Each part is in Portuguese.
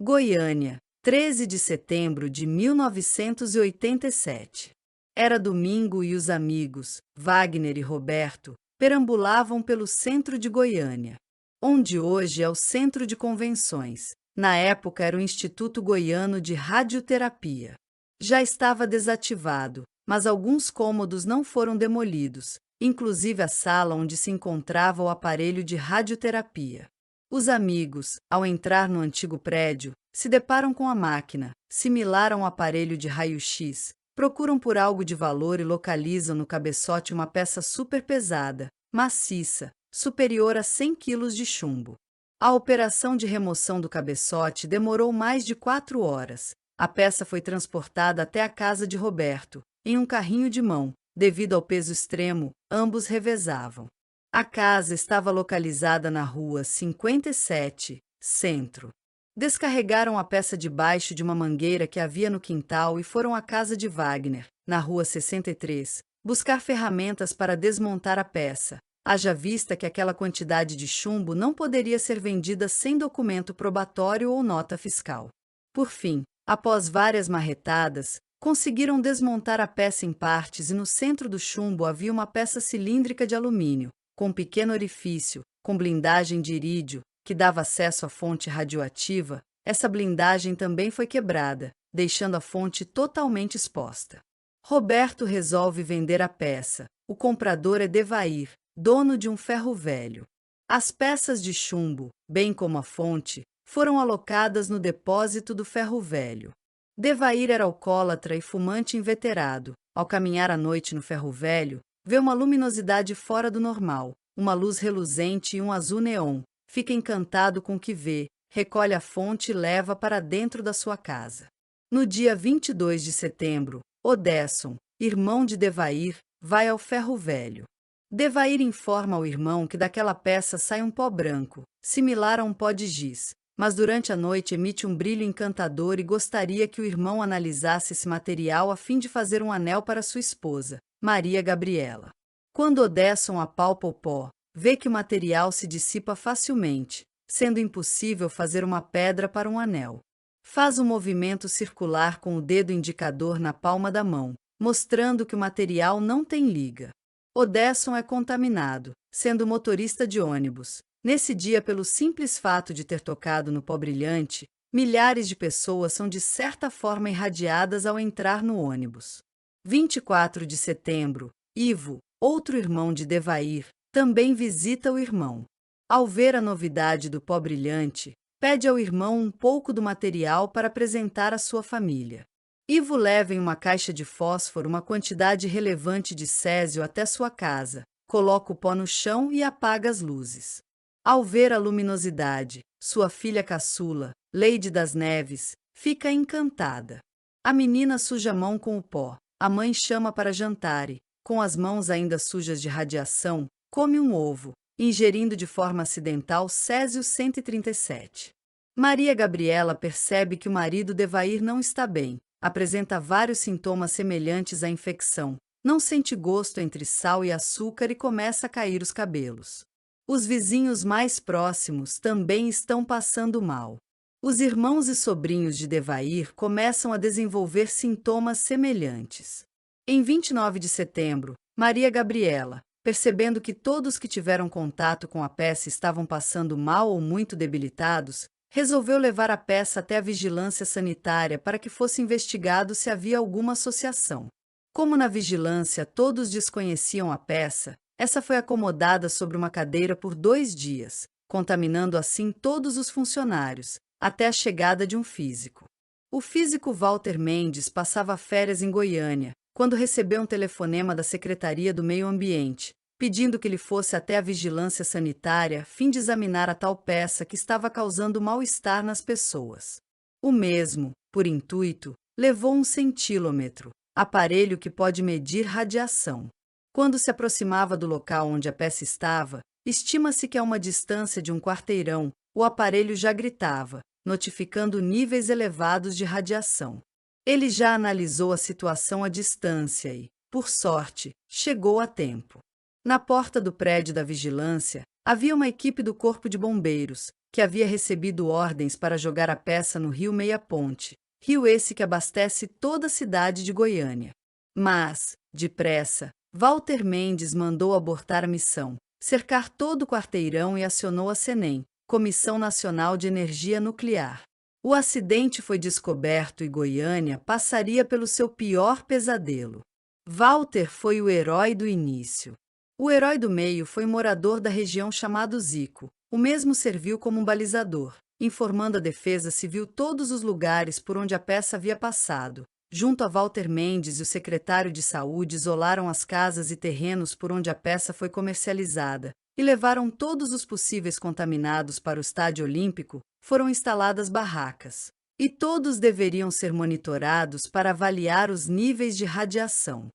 Goiânia, 13 de setembro de 1987. Era domingo e os amigos, Wagner e Roberto, perambulavam pelo centro de Goiânia, onde hoje é o Centro de Convenções. Na época era o Instituto Goiano de Radioterapia. Já estava desativado, mas alguns cômodos não foram demolidos, inclusive a sala onde se encontrava o aparelho de radioterapia. Os amigos, ao entrar no antigo prédio, se deparam com a máquina, similar a um aparelho de raio-x, procuram por algo de valor e localizam no cabeçote uma peça super pesada, maciça, superior a 100 quilos de chumbo. A operação de remoção do cabeçote demorou mais de 4 horas. A peça foi transportada até a casa de Roberto, em um carrinho de mão. Devido ao peso extremo, ambos revezavam. A casa estava localizada na rua 57, Centro. Descarregaram a peça debaixo de uma mangueira que havia no quintal e foram à casa de Wagner, na rua 63, buscar ferramentas para desmontar a peça. Haja vista que aquela quantidade de chumbo não poderia ser vendida sem documento probatório ou nota fiscal. Por fim, após várias marretadas, conseguiram desmontar a peça em partes e no centro do chumbo havia uma peça cilíndrica de alumínio, com um pequeno orifício, com blindagem de irídio, que dava acesso à fonte radioativa. Essa blindagem também foi quebrada, deixando a fonte totalmente exposta. Roberto resolve vender a peça. O comprador é Devair, dono de um ferro velho. As peças de chumbo, bem como a fonte, foram alocadas no depósito do ferro velho. Devair era alcoólatra e fumante inveterado. Ao caminhar à noite no ferro velho, vê uma luminosidade fora do normal, uma luz reluzente e um azul neon. Fica encantado com o que vê, recolhe a fonte e leva para dentro da sua casa. No dia 22 de setembro, Odesson, irmão de Devair, vai ao ferro velho. Devair informa ao irmão que daquela peça sai um pó branco, similar a um pó de giz, mas durante a noite emite um brilho encantador e gostaria que o irmão analisasse esse material a fim de fazer um anel para sua esposa, Maria Gabriela. Quando Odesson apalpa o pó, vê que o material se dissipa facilmente, sendo impossível fazer uma pedra para um anel. Faz um movimento circular com o dedo indicador na palma da mão, mostrando que o material não tem liga. Odesson é contaminado, sendo motorista de ônibus. Nesse dia, pelo simples fato de ter tocado no pó brilhante, milhares de pessoas são de certa forma irradiadas ao entrar no ônibus. 24 de setembro, Ivo, outro irmão de Devair, também visita o irmão. Ao ver a novidade do pó brilhante, pede ao irmão um pouco do material para apresentar à sua família. Ivo leva em uma caixa de fósforo uma quantidade relevante de césio até sua casa, coloca o pó no chão e apaga as luzes. Ao ver a luminosidade, sua filha caçula, Leide das Neves, fica encantada. A menina suja a mão com o pó. A mãe chama para jantar e, com as mãos ainda sujas de radiação, come um ovo, ingerindo de forma acidental césio 137. Maria Gabriela percebe que o marido Devair não está bem, apresenta vários sintomas semelhantes à infecção, não sente gosto entre sal e açúcar e começa a cair os cabelos. Os vizinhos mais próximos também estão passando mal. Os irmãos e sobrinhos de Devair começam a desenvolver sintomas semelhantes. Em 29 de setembro, Maria Gabriela, percebendo que todos que tiveram contato com a peça estavam passando mal ou muito debilitados, resolveu levar a peça até a vigilância sanitária para que fosse investigado se havia alguma associação. Como na vigilância todos desconheciam a peça, essa foi acomodada sobre uma cadeira por 2 dias, contaminando assim todos os funcionários, até a chegada de um físico. O físico Walter Mendes passava férias em Goiânia, quando recebeu um telefonema da Secretaria do Meio Ambiente, pedindo que ele fosse até a vigilância sanitária a fim de examinar a tal peça que estava causando mal-estar nas pessoas. O mesmo, por intuito, levou um centílômetro, aparelho que pode medir radiação. Quando se aproximava do local onde a peça estava, estima-se que a uma distância de um quarteirão, o aparelho já gritava, notificando níveis elevados de radiação. Ele já analisou a situação à distância e, por sorte, chegou a tempo. Na porta do prédio da vigilância, havia uma equipe do Corpo de Bombeiros, que havia recebido ordens para jogar a peça no rio Meia Ponte, rio esse que abastece toda a cidade de Goiânia. Mas, depressa, Walter Mendes mandou abortar a missão, cercar todo o quarteirão e acionou a CENEM, Comissão Nacional de Energia Nuclear. O acidente foi descoberto e Goiânia passaria pelo seu pior pesadelo. Walter foi o herói do início. O herói do meio foi um morador da região chamado Zico. O mesmo serviu como um balizador, informando a Defesa Civil todos os lugares por onde a peça havia passado. Junto a Walter Mendes e o secretário de Saúde isolaram as casas e terrenos por onde a peça foi comercializada e levaram todos os possíveis contaminados para o Estádio Olímpico. Foram instaladas barracas, e todos deveriam ser monitorados para avaliar os níveis de radiação.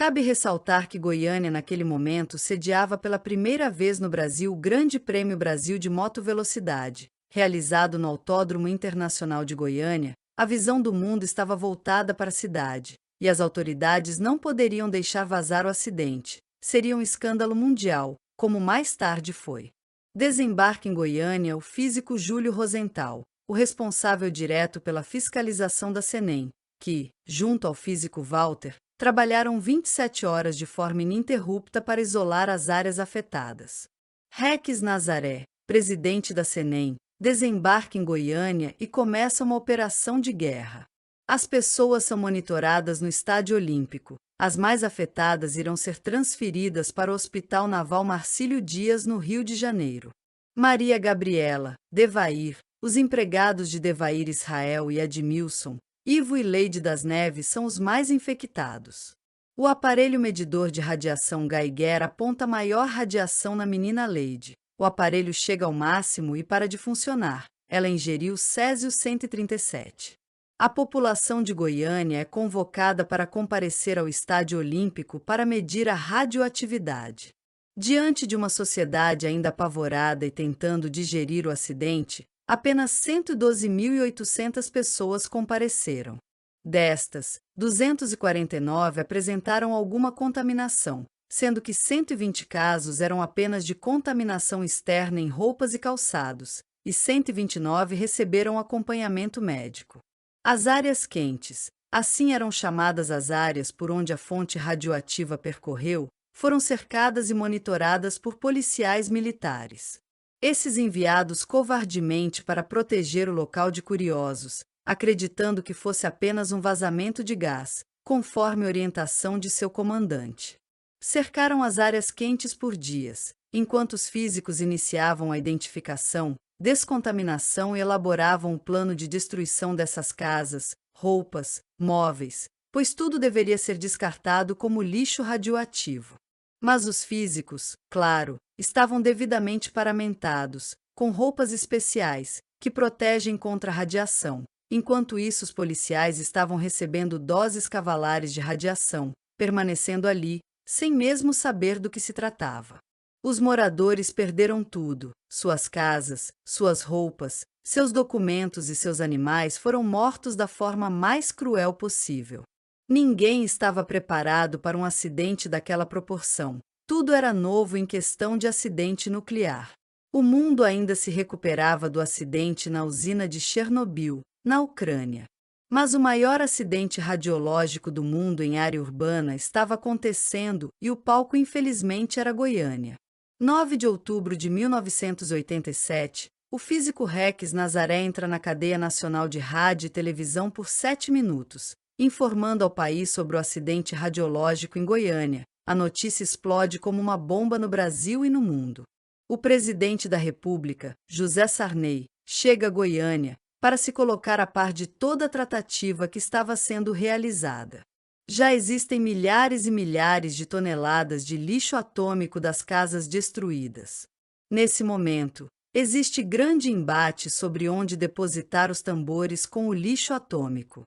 Cabe ressaltar que Goiânia, naquele momento, sediava pela primeira vez no Brasil o Grande Prêmio Brasil de Motovelocidade. Realizado no Autódromo Internacional de Goiânia, a visão do mundo estava voltada para a cidade, e as autoridades não poderiam deixar vazar o acidente. Seria um escândalo mundial, como mais tarde foi. Desembarca em Goiânia o físico Júlio Rosenthal, o responsável direto pela fiscalização da CENEM, que, junto ao físico Walter, trabalharam 27 horas de forma ininterrupta para isolar as áreas afetadas. Rex Nazaré, presidente da CENEM, desembarca em Goiânia e começa uma operação de guerra. As pessoas são monitoradas no Estádio Olímpico. As mais afetadas irão ser transferidas para o Hospital Naval Marcílio Dias, no Rio de Janeiro. Maria Gabriela, Devair, os empregados de Devair Israel e Edmilson, Ivo e Leide das Neves são os mais infectados. O aparelho medidor de radiação Geiger aponta maior radiação na menina Leide. O aparelho chega ao máximo e para de funcionar. Ela ingeriu Césio-137. A população de Goiânia é convocada para comparecer ao Estádio Olímpico para medir a radioatividade. Diante de uma sociedade ainda apavorada e tentando digerir o acidente, apenas 112.800 pessoas compareceram. Destas, 249 apresentaram alguma contaminação, sendo que 120 casos eram apenas de contaminação externa em roupas e calçados, e 129 receberam acompanhamento médico. As áreas quentes, assim eram chamadas as áreas por onde a fonte radioativa percorreu, foram cercadas e monitoradas por policiais militares. Esses enviados covardemente para proteger o local de curiosos, acreditando que fosse apenas um vazamento de gás, conforme orientação de seu comandante. Cercaram as áreas quentes por dias, enquanto os físicos iniciavam a identificação, descontaminação e elaboravam o plano de destruição dessas casas, roupas, móveis, pois tudo deveria ser descartado como lixo radioativo. Mas os físicos, claro, estavam devidamente paramentados, com roupas especiais, que protegem contra a radiação. Enquanto isso, os policiais estavam recebendo doses cavalares de radiação, permanecendo ali, sem mesmo saber do que se tratava. Os moradores perderam tudo: suas casas, suas roupas, seus documentos e seus animais foram mortos da forma mais cruel possível. Ninguém estava preparado para um acidente daquela proporção. Tudo era novo em questão de acidente nuclear. O mundo ainda se recuperava do acidente na usina de Chernobyl, na Ucrânia. Mas o maior acidente radiológico do mundo em área urbana estava acontecendo e o palco, infelizmente, era Goiânia. 9 de outubro de 1987, o físico Rex Nazaré entra na cadeia nacional de rádio e televisão por 7 minutos, informando ao país sobre o acidente radiológico em Goiânia. A notícia explode como uma bomba no Brasil e no mundo. O presidente da República, José Sarney, chega a Goiânia para se colocar a par de toda a tratativa que estava sendo realizada. Já existem milhares e milhares de toneladas de lixo atômico das casas destruídas. Nesse momento, existe grande embate sobre onde depositar os tambores com o lixo atômico.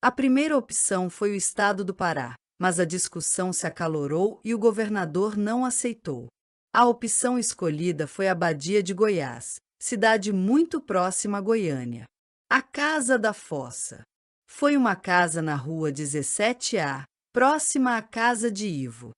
A primeira opção foi o estado do Pará, mas a discussão se acalorou e o governador não aceitou. A opção escolhida foi a Badia de Goiás, cidade muito próxima a Goiânia. A Casa da Fossa. Foi uma casa na rua 17A, próxima à casa de Ivo.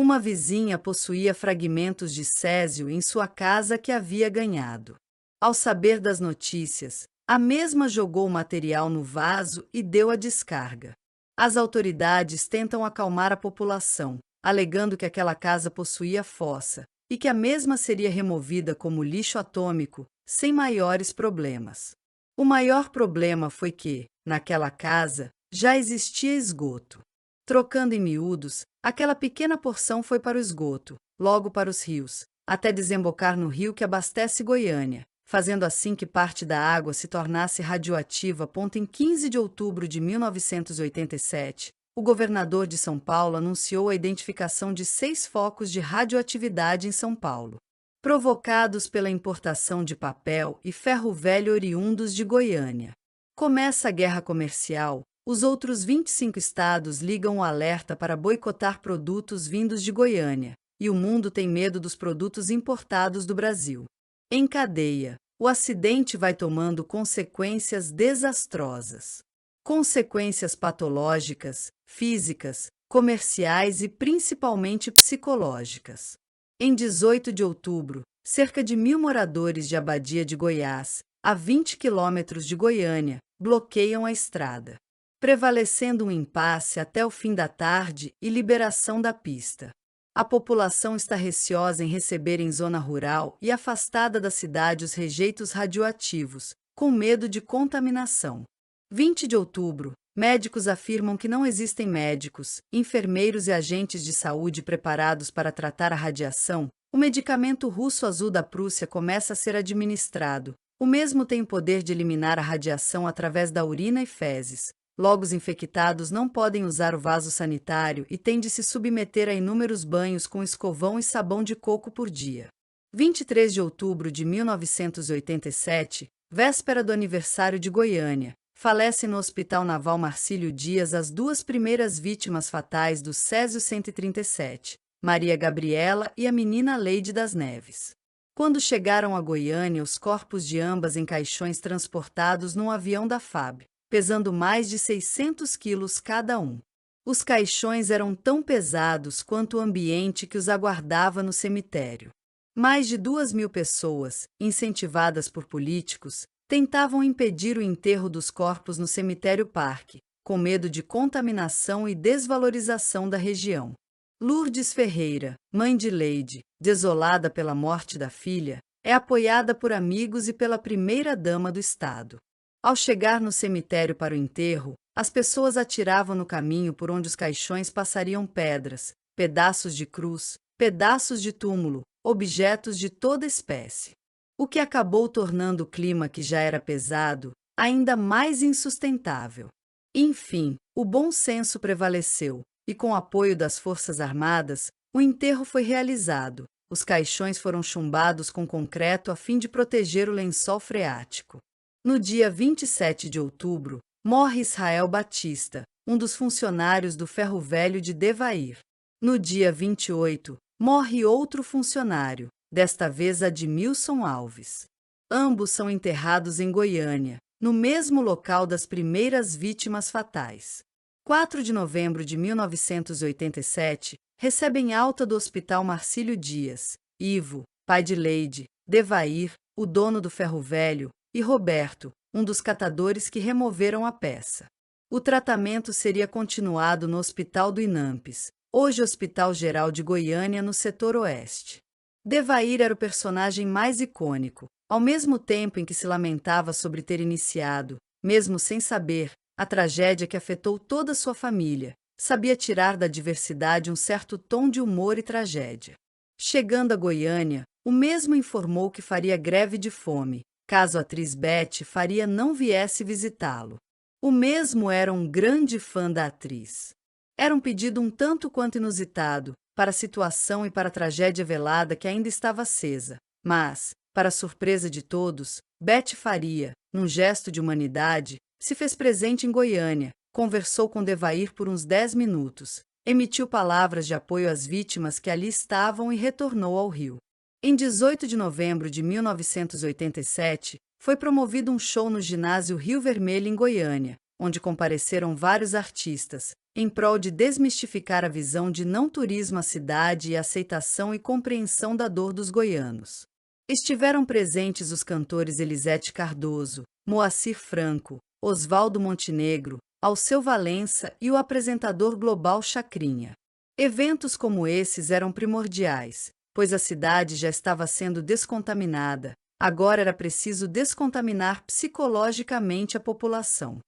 Uma vizinha possuía fragmentos de césio em sua casa que havia ganhado. Ao saber das notícias, a mesma jogou o material no vaso e deu a descarga. As autoridades tentam acalmar a população, alegando que aquela casa possuía fossa e que a mesma seria removida como lixo atômico, sem maiores problemas. O maior problema foi que, naquela casa, já existia esgoto. Trocando em miúdos, aquela pequena porção foi para o esgoto, logo para os rios, até desembocar no rio que abastece Goiânia, fazendo assim que parte da água se tornasse radioativa. Em 15 de outubro de 1987, o governador de São Paulo anunciou a identificação de 6 focos de radioatividade em São Paulo, provocados pela importação de papel e ferro velho oriundos de Goiânia. Começa a guerra comercial. Os outros 25 estados ligam o alerta para boicotar produtos vindos de Goiânia, e o mundo tem medo dos produtos importados do Brasil. Em cadeia, o acidente vai tomando consequências desastrosas. Consequências patológicas, físicas, comerciais e principalmente psicológicas. Em 18 de outubro, cerca de 1.000 moradores de Abadia de Goiás, a 20 quilômetros de Goiânia, bloqueiam a estrada, prevalecendo um impasse até o fim da tarde e liberação da pista. A população está receosa em receber em zona rural e afastada da cidade os rejeitos radioativos, com medo de contaminação. 20 de outubro, médicos afirmam que não existem médicos, enfermeiros e agentes de saúde preparados para tratar a radiação. O medicamento russo azul da Prússia começa a ser administrado. O mesmo tem o poder de eliminar a radiação através da urina e fezes. Logo, os infectados não podem usar o vaso sanitário e têm de se submeter a inúmeros banhos com escovão e sabão de coco por dia. 23 de outubro de 1987, véspera do aniversário de Goiânia, falece no Hospital Naval Marcílio Dias as 2 primeiras vítimas fatais do Césio-137, Maria Gabriela e a menina Leide das Neves. Quando chegaram a Goiânia, os corpos de ambas em caixões transportados num avião da FAB, pesando mais de 600 quilos cada um. Os caixões eram tão pesados quanto o ambiente que os aguardava no cemitério. Mais de 2.000 pessoas, incentivadas por políticos, tentavam impedir o enterro dos corpos no cemitério Parque, com medo de contaminação e desvalorização da região. Lourdes Ferreira, mãe de Leide, desolada pela morte da filha, é apoiada por amigos e pela primeira-dama do Estado. Ao chegar no cemitério para o enterro, as pessoas atiravam no caminho por onde os caixões passariam pedras, pedaços de cruz, pedaços de túmulo, objetos de toda espécie. O que acabou tornando o clima, que já era pesado, ainda mais insustentável. Enfim, o bom senso prevaleceu, e com o apoio das Forças Armadas, o enterro foi realizado. Os caixões foram chumbados com concreto a fim de proteger o lençol freático. No dia 27 de outubro, morre Israel Batista, um dos funcionários do Ferro Velho de Devair. No dia 28, morre outro funcionário, desta vez Admilson Alves. Ambos são enterrados em Goiânia, no mesmo local das primeiras vítimas fatais. 4 de novembro de 1987, recebem alta do Hospital Marcílio Dias, Ivo, pai de Leide, Devair, o dono do Ferro Velho, e Roberto, um dos catadores que removeram a peça. O tratamento seria continuado no Hospital do Inampes, hoje Hospital Geral de Goiânia, no setor oeste. Devair era o personagem mais icônico, ao mesmo tempo em que se lamentava sobre ter iniciado, mesmo sem saber, a tragédia que afetou toda sua família. Sabia tirar da diversidade um certo tom de humor e tragédia. Chegando a Goiânia, o mesmo informou que faria greve de fome, caso a atriz Beth Faria não viesse visitá-lo. O mesmo era um grande fã da atriz. Era um pedido um tanto quanto inusitado, para a situação e para a tragédia velada que ainda estava acesa, mas, para surpresa de todos, Beth Faria, num gesto de humanidade, se fez presente em Goiânia, conversou com Devair por uns 10 minutos, emitiu palavras de apoio às vítimas que ali estavam e retornou ao Rio. Em 18 de novembro de 1987, foi promovido um show no ginásio Rio Vermelho em Goiânia, onde compareceram vários artistas, em prol de desmistificar a visão de não turismo à cidade e aceitação e compreensão da dor dos goianos. Estiveram presentes os cantores Elisete Cardoso, Moacir Franco, Oswaldo Montenegro, Alceu Valença e o apresentador global Chacrinha. Eventos como esses eram primordiais, pois a cidade já estava sendo descontaminada, agora era preciso descontaminar psicologicamente a população.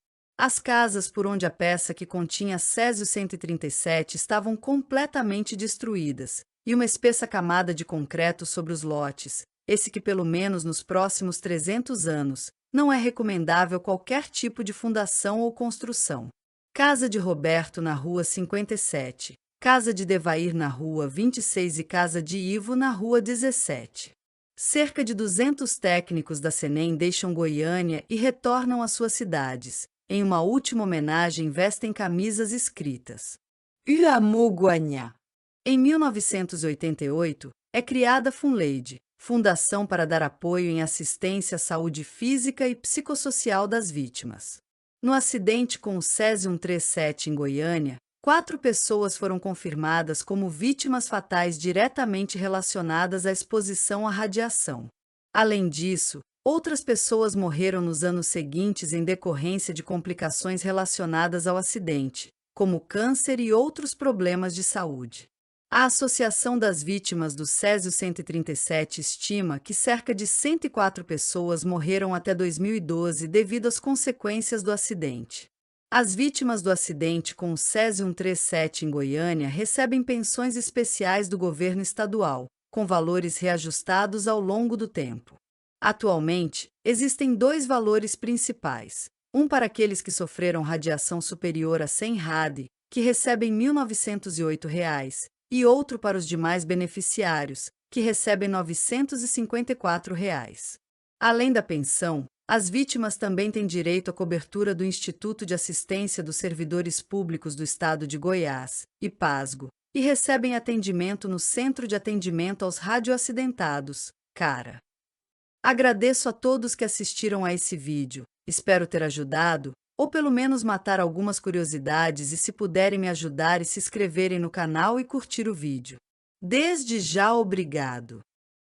As casas por onde a peça que continha Césio 137 estavam completamente destruídas, e uma espessa camada de concreto sobre os lotes, esse que pelo menos nos próximos 300 anos, não é recomendável qualquer tipo de fundação ou construção. Casa de Roberto na Rua 57, Casa de Devair na Rua 26 e Casa de Ivo na Rua 17. Cerca de 200 técnicos da Senem deixam Goiânia e retornam às suas cidades. Em uma última homenagem, vestem camisas escritas Uamu Guanhá. Em 1988, é criada a Funleide, Fundação para dar apoio em assistência à saúde física e psicossocial das vítimas. No acidente com o Césio 137 em Goiânia, 4 pessoas foram confirmadas como vítimas fatais diretamente relacionadas à exposição à radiação. Além disso, outras pessoas morreram nos anos seguintes em decorrência de complicações relacionadas ao acidente, como câncer e outros problemas de saúde. A Associação das Vítimas do Césio 137 estima que cerca de 104 pessoas morreram até 2012 devido às consequências do acidente. As vítimas do acidente com o Césio 137 em Goiânia recebem pensões especiais do governo estadual, com valores reajustados ao longo do tempo. Atualmente, existem 2 valores principais. Um para aqueles que sofreram radiação superior a 100 rad, que recebem R$ 1.908, e outro para os demais beneficiários, que recebem R$ 954. Além da pensão, as vítimas também têm direito à cobertura do Instituto de Assistência dos Servidores Públicos do Estado de Goiás, IPASGO, e recebem atendimento no Centro de Atendimento aos Radioacidentados, CARA. Agradeço a todos que assistiram a esse vídeo, espero ter ajudado, ou pelo menos matar algumas curiosidades, e se puderem me ajudar e se inscreverem no canal e curtir o vídeo. Desde já obrigado!